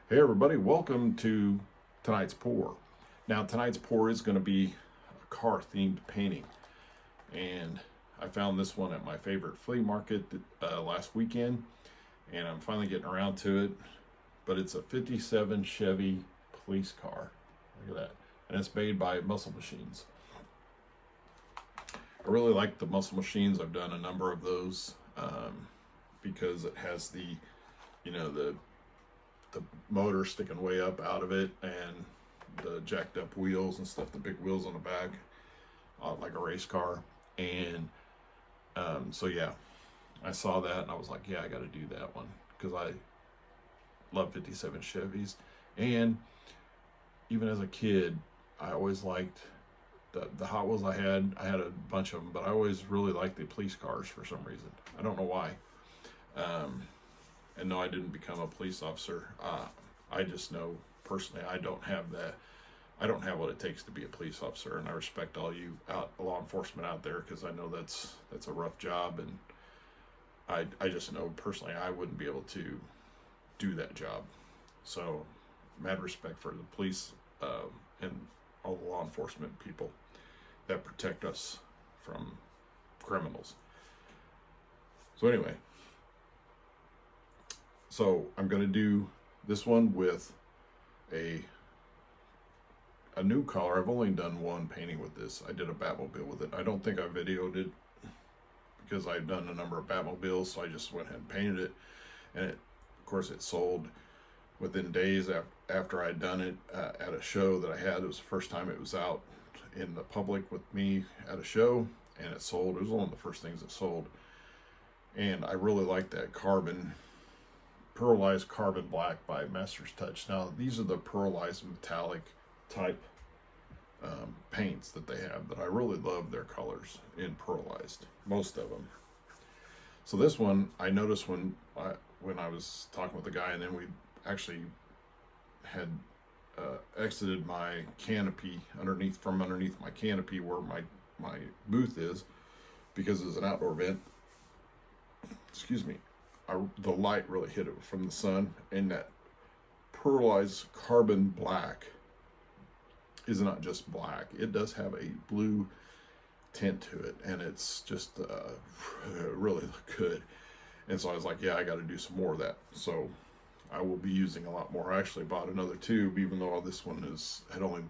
Hey everybody, welcome to tonight's pour. Now tonight's pour is going to be a car themed painting, and I found this one at my favorite flea market last weekend, and I'm finally getting around to it. But it's a 57 Chevy police car. Look at that. And it's made by Muscle Machines. I really like the Muscle Machines. I've done a number of those because it has the motor sticking way up out of it, and the jacked up wheels and stuff, the big wheels on the back, like a race car. And so yeah, I saw that and I was like, yeah, I got to do that one because I love 57 Chevys. And even as a kid, I always liked the Hot Wheels. I had a bunch of them, but I always really liked the police cars for some reason. I don't know why. And no, I didn't become a police officer. I just know personally I don't have what it takes to be a police officer, and I respect all you law enforcement out there, because I know that's a rough job, and I just know personally I wouldn't be able to do that job. So mad respect for the police and all the law enforcement people that protect us from criminals. So anyway, so I'm going to do this one with a new color. I've only done one painting with this. I did a Batmobile with it. I don't think I videoed it because I've done a number of Batmobiles, so I just went ahead and painted it. And of course it sold within days after I'd done it at a show that I had. It was the first time it was out in the public with me at a show, and it sold. It was one of the first things that sold. And I really like that pearlized carbon black by Master's Touch. Now these are the pearlized metallic type paints that they have, that I really love their colors in pearlized, most of them. So this one I noticed when I was talking with the guy, and then we actually had exited my canopy from underneath my canopy where my booth is, because it's an outdoor vent. Excuse me. The light really hit it from the sun, and that pearlized carbon black is not just black. It does have a blue tint to it, and it's just really look good. And so I was like, yeah, I got to do some more of that. So I will be using a lot more. I actually bought another tube, even though this one I'd only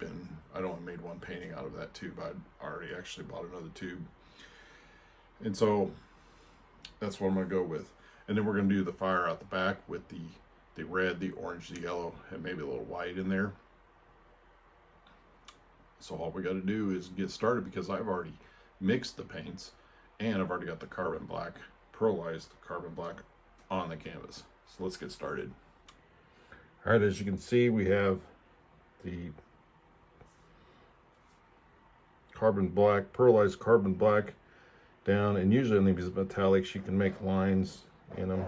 made one painting out of that tube. I'd already actually bought another tube. And so that's what I'm going to go with. And then we're going to do the fire out the back with the red, the orange, the yellow, and maybe a little white in there. So all we got to do is get started, because I've already mixed the paints, and I've already got the carbon black, pearlized carbon black on the canvas. So let's get started. All right, as you can see, we have the carbon black, pearlized carbon black down, and usually in these metallics you can make lines in them,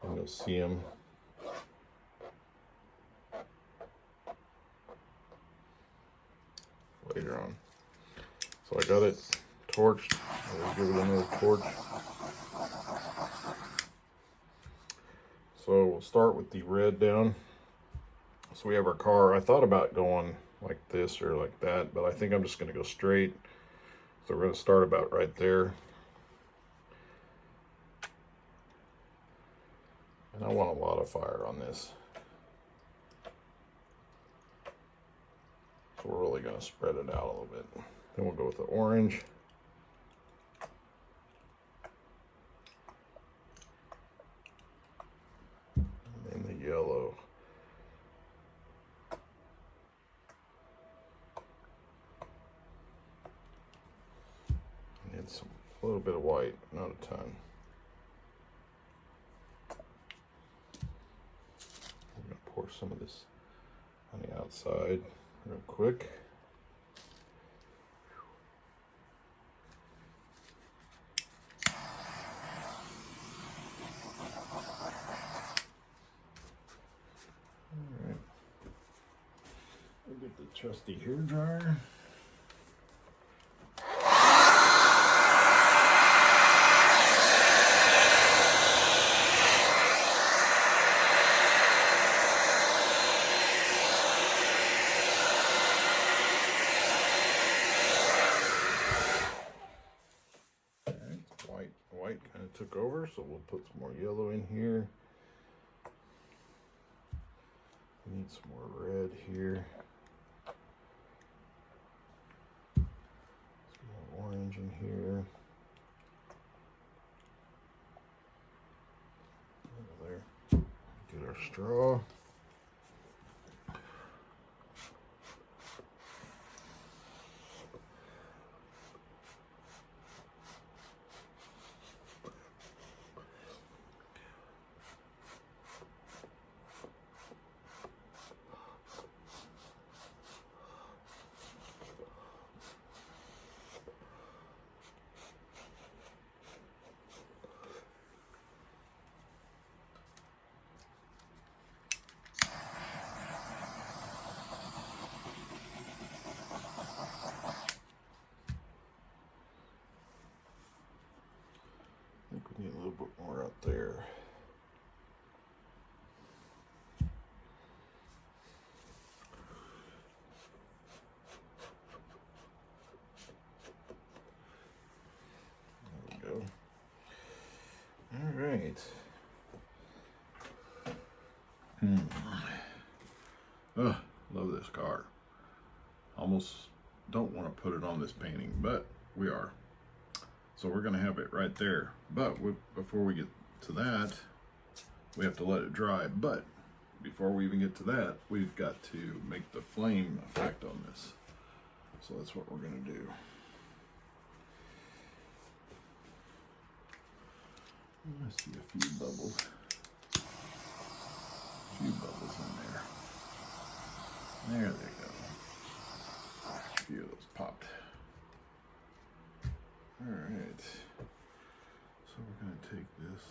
and you'll see them. Later on. So I got it torched. I'll give it another torch. So we'll start with the red down. So we have our car. I thought about going like this or like that, but I think I'm just going to go straight. So we're going to start about right there. And I want a lot of fire on this. So we're really going to spread it out a little bit. Then we'll go with the orange. And then the yellow. And a little bit of white, not a ton. I'm going to pour some of this on the outside real quick. Alright. We'll get the trusty hair dryer. more, so we'll put some more yellow in here. We need some more red here. Some more orange in here. Over there. Get our straw. I think we need a little bit more out there. There we go. All right. Oh, love this car. Almost don't want to put it on this painting, but we are. So we're going to have it right there. But before we get to that, we have to let it dry. But before we even get to that, we've got to make the flame effect on this. So that's what we're going to do. I see a few bubbles. A few bubbles in there. There they go. A few of those popped. All right. So we're going to take this.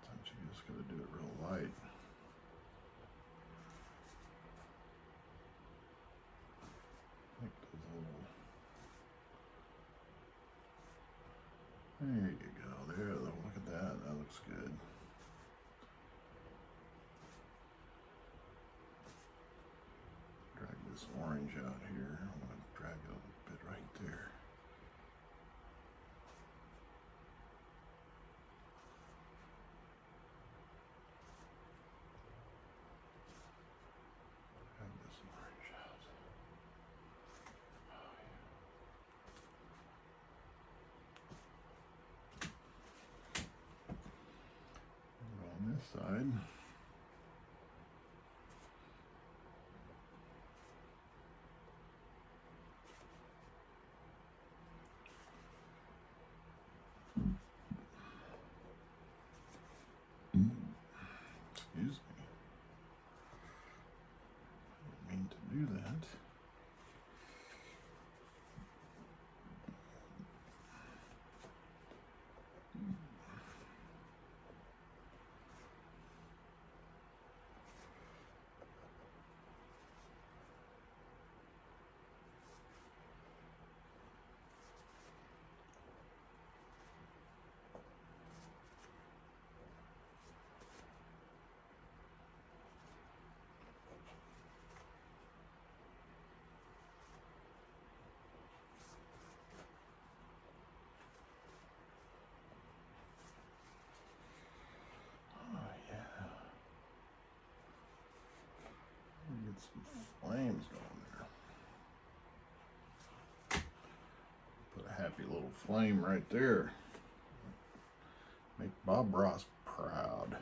Sometimes you just got to do it real light. There you go. There, look at that. That looks good. Drag this orange out here. I'm going to drag it a little bit right there. Drag this orange out. On this side. Excuse me. I didn't mean to do that. Get some flames going there. Put a happy little flame right there. Make Bob Ross proud.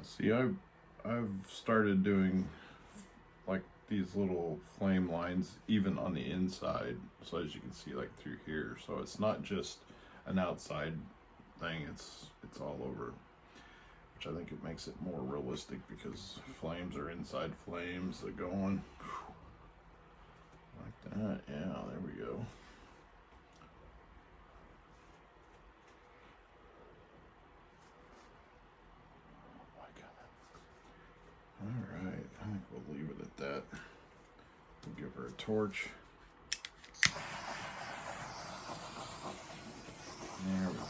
See, I've started doing like these little flame lines even on the inside, so as you can see, like through here. So it's not just an outside thing; it's all over. which I think it makes it more realistic because flames are inside flames that go on. Like that, yeah, there we go. Alright, I think we'll leave it at that. We'll give her a torch. There we go.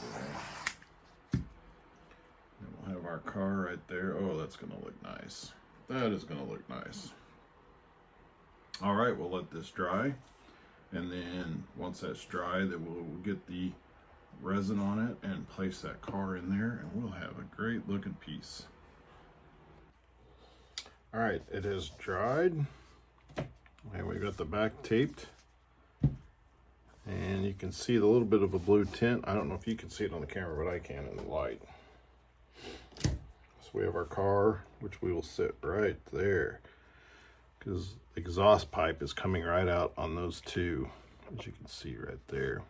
And we'll have our car right there. Oh, that's going to look nice. That is going to look nice. Alright, we'll let this dry. And then once that's dry, then we'll get the resin on it and place that car in there, and we'll have a great looking piece. All right, it is dried, and we've got the back taped, and you can see the little bit of a blue tint. I don't know if you can see it on the camera, but I can in the light. So we have our car, which we will sit right there, because the exhaust pipe is coming right out on those two, as you can see right there.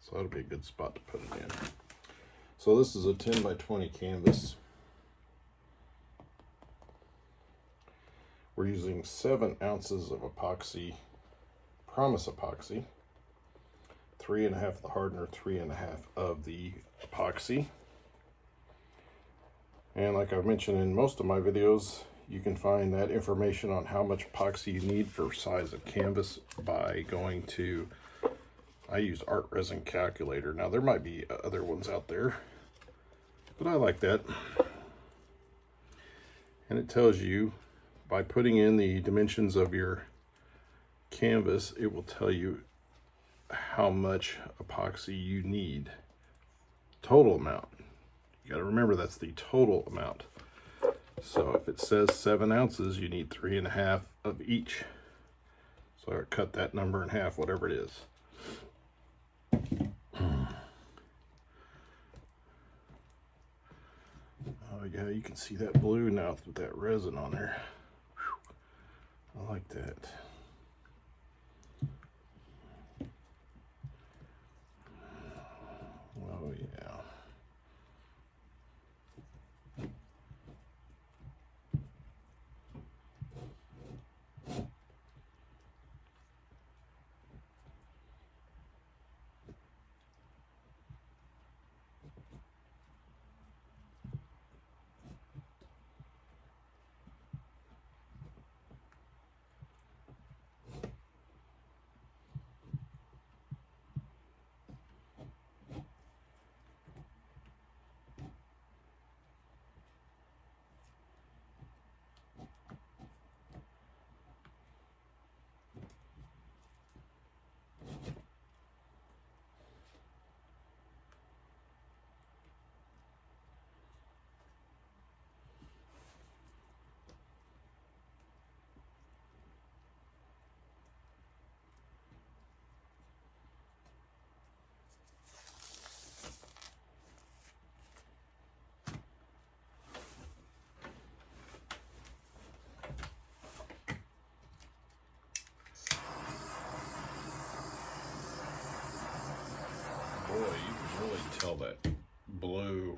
So that'll be a good spot to put it in. So this is a 10 by 20 canvas. We're using 7 ounces of epoxy, Promise epoxy, 3.5 of the hardener, 3.5 of the epoxy. And like I've mentioned in most of my videos, you can find that information on how much epoxy you need for size of canvas by going to, I use Art Resin Calculator. Now there might be other ones out there, but I like that. And it tells you, by putting in the dimensions of your canvas, it will tell you how much epoxy you need. Total amount. You got to remember that's the total amount. So if it says 7 ounces, you need 3.5 of each. So I cut that number in half, whatever it is. Oh yeah, you can see that blue now with that resin on there. I like that. Oh yeah. Boy, you can really tell that blue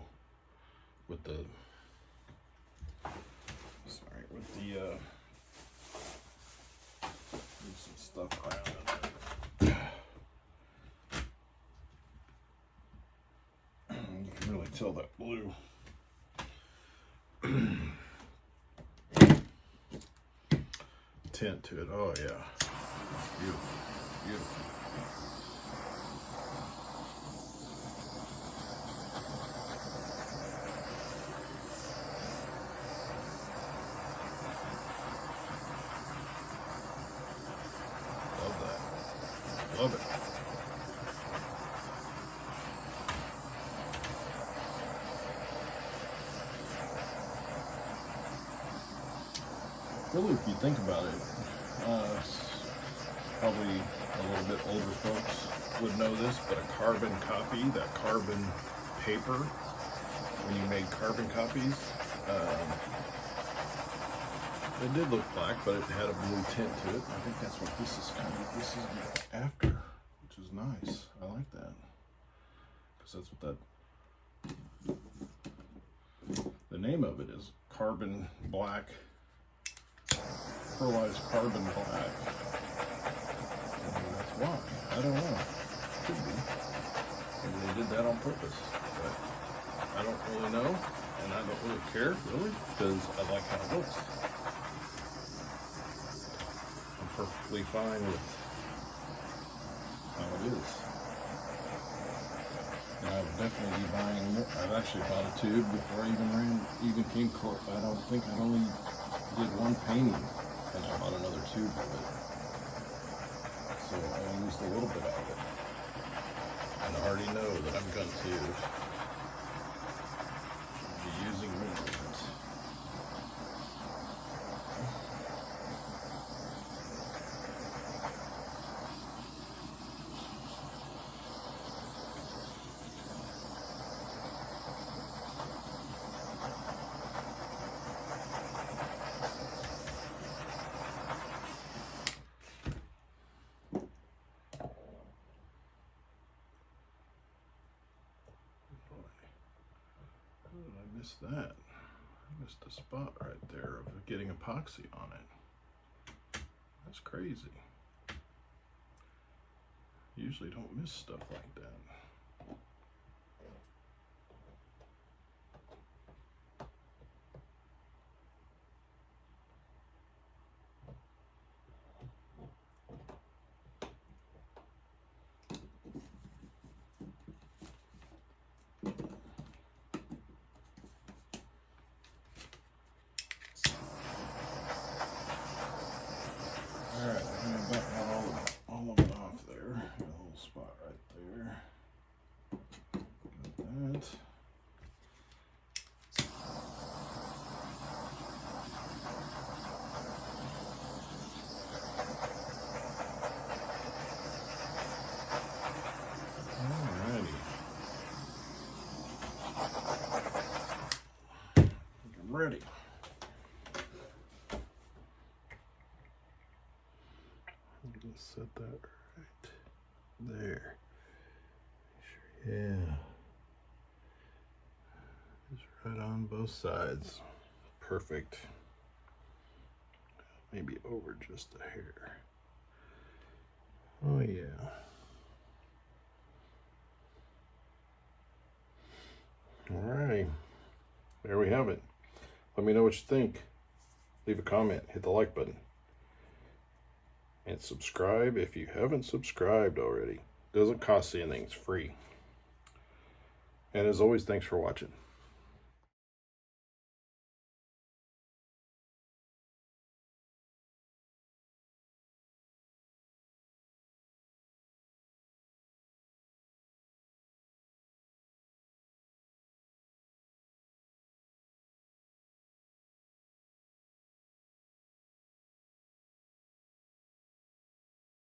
with the, move some stuff around in there. You can really tell that blue. Tint to it. Oh yeah, it's beautiful, beautiful. Love it. Really, if you think about it, probably a little bit older folks would know this, but a carbon copy, that carbon paper, when you made carbon copies, it did look black, but it had a blue tint to it. I think that's what this is kind of, this is after, which is nice. I like that. Because that's what The name of it is Carbon Black, Pearlized Carbon Black. And that's why. I don't know. Could be. Maybe they did that on purpose. But I don't really know, and I don't really care, really, because I like how it looks. I'm perfectly fine with how it is. And I would definitely be buying more. I've actually bought a tube before I even came close. I don't think I only did one painting, and I bought another tube of it. So I used a little bit of it. And I already know that I'm going to be using more of it. How did I miss that? I missed a spot right there of getting epoxy on it. That's crazy. Usually don't miss stuff like that. Alright, I'm going to back all of it off there. Got a little spot right there. Got that. Alrighty. I'm ready. I'm gonna set that right there. Yeah. Just right on both sides. Perfect. Maybe over just a hair. Oh yeah. Alrighty. There we have it. Let me know what you think. Leave a comment, hit the like button. And subscribe if you haven't subscribed already. Doesn't cost you anything, it's free. And as always, thanks for watching.